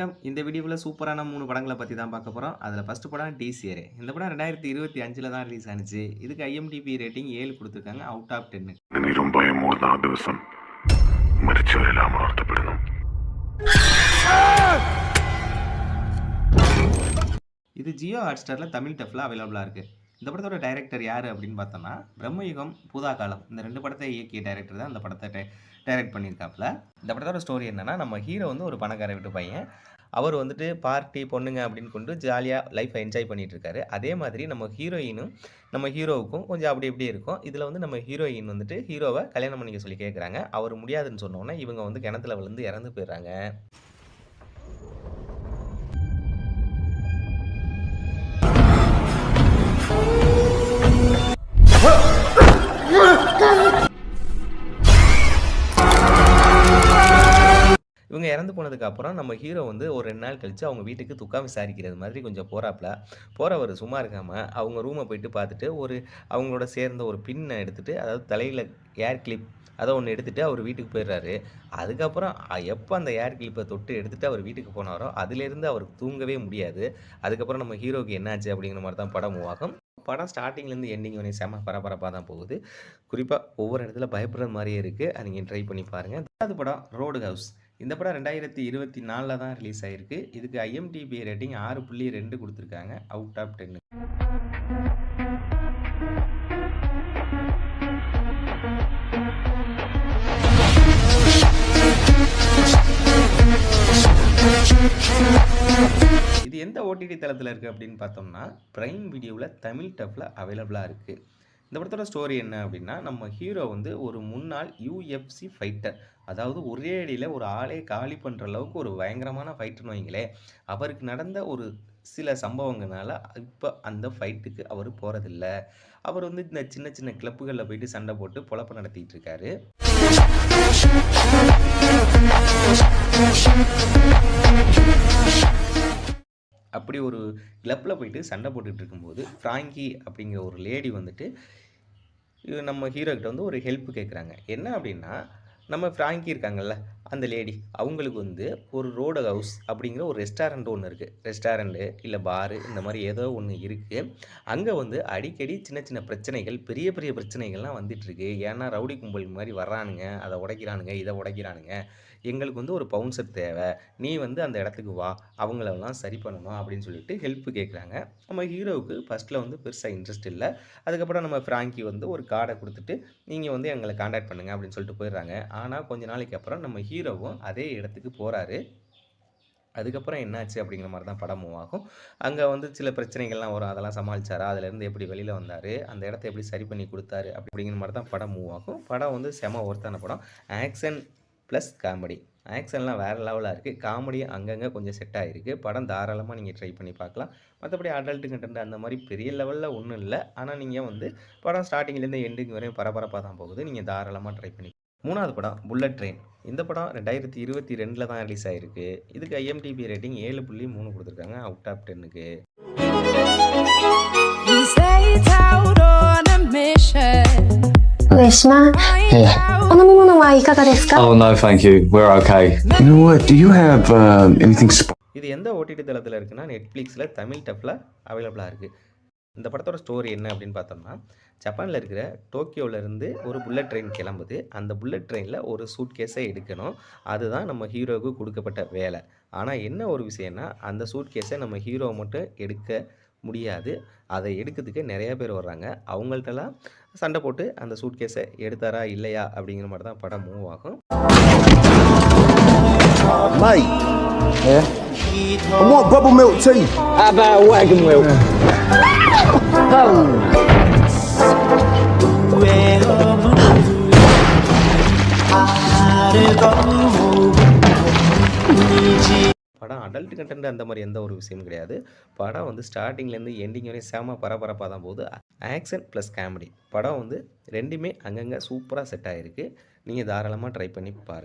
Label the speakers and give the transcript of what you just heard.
Speaker 1: வணக்கம். இந்த வீடியோவில் சூப்பரான 3 படங்கள பத்தி தான் பார்க்க போறோம். அதில ஃபர்ஸ்ட் படம் டிசிஆர். இந்த படம் 2025ல தான் ரிலீஸ் ஆனுச்சு. இதுக்கு IMDb ரேட்டிங் 7 குடுத்துருக்காங்க. Out of 10.
Speaker 2: നീരും ഭയമൂർന്ന ആ ദിവസം മരിച്ചവരെല്ലാം വാർത്തപ്പെടുന്നു.
Speaker 1: இது ஜியோ ஹாட்ஸ்டார்ல தமிழ் டப்ல அவைலபிளா இருக்கு. இந்த படத்தோட டைரக்டர் யாரு அப்படின்னு பார்த்தோம்னா, பிரம்மயுகம், பூதாகாலம் இந்த 2 படத்தை இயக்கிய டைரக்டர் தான் இந்த படத்தை டைரக்ட் பண்ணியிருக்காப்ல. இந்த படத்தோட ஸ்டோரி என்னன்னா, நம்ம ஹீரோ வந்து ஒரு பணக்கார வீட்டு பையன். அவர் வந்துட்டு பார்ட்டி, பொண்ணுங்க அப்படின்னு கொண்டு ஜாலியா லைஃப்பை என்ஜாய் பண்ணிட்டு இருக்காரு. அதே மாதிரி நம்ம ஹீரோயினும் நம்ம ஹீரோவுக்கும் கொஞ்சம் அப்படி இப்படி இருக்கும். இதில வந்து நம்ம ஹீரோயின் வந்துட்டு ஹீரோவ கல்யாணம் பண்ணிக்க சொல்லி கேட்குறாங்க. அவர் முடியாதுன்னு சொன்ன உடனே இவங்க வந்து கிணத்துல விழுந்து இறந்து போயிடுறாங்க. இவங்க இறந்து போனதுக்கப்புறம் நம்ம ஹீரோ வந்து ஒரு 2 நாள் கழிச்சு அவங்க வீட்டுக்கு துக்கம் விசாரிக்கிறது மாதிரி கொஞ்சம் போறாப்ல. போறவரு சும்மா இருக்காம அவங்க ரூம போயிட்டு பார்த்துட்டு, அவங்களோட சேர்ந்த ஒரு பின்ன எடுத்துட்டு, அதாவது தலையில ஏர் கிளிப் அத ஒண்ணு எடுத்துட்டு அவர் வீட்டுக்கு போயிடுறாரு. அதுக்கப்புறம் எப்ப அந்த ஏர் கிளிப்ப தொட்டு எடுத்துட்டு அவர் வீட்டுக்கு போனாரோ, அதிலிருந்து அவருக்கு தூங்கவே முடியாது. அதுக்கப்புறம் நம்ம ஹீரோவுக்கு என்னாச்சு அப்படிங்கிற மாரி தான் படம் மூவ் ஆகும். படம் ஸ்டார்ட்டிங்லேருந்து எண்டிங் வரையும் செம்ம பரபரப்பா தான் போகுது. குறிப்பா ஒவ்வொரு இடத்துல பயப்படுற மாரியே இருக்கு. அத நீங்க ட்ரை பண்ணி பாருங்க. 2வது படம் ரோடு ஹவுஸ். இந்த படம் 2024ல தான் ரிலீஸ் ஆயிருக்கு. இதுக்கு IMDb ரேட்டிங் 6.2 குடுத்துருக்காங்க. Out of 10. இது எந்த OTT தளத்துல இருக்கு அப்படின்னு பார்த்தோம்னா, பிரைம் வீடியோல தமிழ் டப்ல அவைலபிளா இருக்கு. இந்த படத்தோட ஸ்டோரி என்ன அப்படின்னா, நம்ம ஹீரோ வந்து ஒரு முன்னாள் UFC ஃபைட்டர். அதாவது ஒரே அடியில ஒரு ஆளே காலி பண்ற அளவுக்கு ஒரு பயங்கரமான ஃபைட்டர்னு வைங்களேன். அவருக்கு நடந்த ஒரு சில சம்பவங்கள்னால இப்ப அந்த ஃபைட்டுக்கு அவரு போறதில்ல. அவர் வந்து இந்த சின்ன சின்ன கிளப்புகள்ல போயிட்டு சண்டை போட்டு பொழப்பு நடத்திட்டு இருக்காரு. அப்படி ஒரு கிளப்ல போயிட்டு சண்டை போட்டுட்டு இருக்கும்போது, ஃப்ராங்கி அப்படிங்கிற ஒரு லேடி வந்துட்டு நம்ம ஹீரோ கிட்ட வந்து ஒரு ஹெல்ப் கேட்குறாங்க. என்ன அப்படின்னா, நம்ம ஃப்ராங்கி இருக்காங்கல்ல, அந்த லேடி அவங்களுக்கு வந்து ஒரு ரோடு ஹவுஸ் அப்படிங்கிற ஒரு ரெஸ்டாரண்ட் ஒண்ணு இருக்கு. ரெஸ்டாரண்ட்டு இல்ல பாரு இந்த மாரி ஏதோ ஒண்ணு இருக்கு. அங்க வந்து அடிக்கடி சின்ன சின்ன பிரச்சனைகள், பெரிய பெரிய பிரச்சனைகள்லாம் வந்துட்டுருக்கு. ஏன்னா ரவுடி கும்பல் மாரி வர்றானுங்க, அத உடைக்கிறானுங்க, இத உடைக்கிறானுங்க. எங்களுக்கு வந்து ஒரு பவுன்சர் தேவ. நீ வந்து அந்த இடத்துக்கு வா. அவங்களெல்லாம் சரி பண்ணணும் அப்படின்னு சொல்லிட்டு ஹெல்ப் கேட்குறாங்க. நம்ம ஹீரோவுக்கு ஃபர்ஸ்ட்ல வந்து பெருசா இன்ட்ரெஸ்ட் இல்ல. அதுக்கப்புறம் நம்ம ஃப்ராங்கி வந்து ஒரு கார்ட குடுத்துட்டு, நீங்க வந்து எங்கள கான்டாக்ட் பண்ணுங்க அப்படின்னு சொல்லிட்டு போயிடுறாங்க. ஆனா கொஞ்ச நாளைக்கு அப்புறம் நம்ம ஹீரோவும் அதே இடத்துக்கு போறாரு. அதுக்கப்புறம் என்னாச்சு அப்படிங்கிற மாரி தான் படம் மூவ் ஆகும். அங்க வந்து சில பிரச்சனைகள்லாம் வரும். அதெல்லாம் சமாளிச்சாரா? அதுலேருந்து எப்படி வெளில வந்தாரு? அந்த இடத்த எப்படி சரி பண்ணி குடுத்தாரு? அப்படிங்கிற மாரி தான் படம் மூவ் ஆகும். படம் வந்து செம ஒர்த்தான படம். Action plus comedy. ஆக்ஷன்லாம் வேற லெவலா இருக்கு. காமெடியும் அங்கங்க கொஞ்சம் செட் ஆயிருக்கு. படம் தாராளமா நீங்க ட்ரை பண்ணி பார்க்கலாம். மத்தபடி அடல்ட் கன்டென்ட் அந்த மாரி பெரிய லெவல்ல ஒண்ணும் இல்ல. ஆனா நீங்க வந்து படம் ஸ்டார்ட்டிங்லேருந்து எண்டிங் வரையும் பரபரப்பா தான் போகுது. நீங்க தாராளமா ட்ரை பண்ணி 3வது படம் புல்லட் ட்ரெயின். இந்த படம் 2022ல தான் ரிலீஸ் ஆயிருக்கு. இதுக்கு IMDb ரேட்டிங் 7.3 குடுத்துருக்காங்க. அவுட் ஆஃப் 10க்கு.
Speaker 3: Reshma, お飲み物はいかがですか?
Speaker 4: Oh no, thank you. We're okay.
Speaker 2: You know what? Do you have anything
Speaker 1: இது எந்த OTT தளத்துல இருக்குன்னா, Netflixல தமிழ் டப்ல அவைலபிளா இருக்கு. இந்த படத்தோட ஸ்டோரி என்ன அப்படின்னு பார்த்தோம்னா, ஜப்பான்ல இருக்கிற டோக்கியோல இருந்து ஒரு புல்லட் ட்ரெயின் கிளம்புது. அந்த புல்லட் ட்ரெயின்ல ஒரு சூட்கேஸை எடுக்கணும். அதுதான் நம்ம ஹீரோவுக்கு குடுக்கப்பட்ட வேலை. ஆனா என்ன ஒரு விஷயம்னா, அந்த சூட்கேஸை நம்ம ஹீரோ மட்டும் எடுக்க முடியாது. அதை எடுக்கிறதுக்கு நெறைய பேர் வர்றாங்க. அவங்கள்ட்டலாம் சண்டை போட்டு அந்த சூட்கேஸை எடுத்தாரா? இல்லையா? அப்படிங்கிற மாரி தான் படம் மூவ் ஆகும்.
Speaker 5: Mate. Yeah? I want bubble milk tea.
Speaker 4: How about wagon wheel?
Speaker 1: படம் அடல்ட் கன்டென்ட் அந்த மாரி எந்த ஒரு விஷயமும் கிடையாது. படம் வந்து ஸ்டார்ட்டிங்லேருந்து எண்டிங் வரையும் செம பரபரப்பா தான் போகுது. Action plus comedy. படம் வந்து 2மே அங்கங்க சூப்பரா செட் ஆயிருக்கு. நீங்க தாராளமா ட்ரை பண்ணி பாருங்க.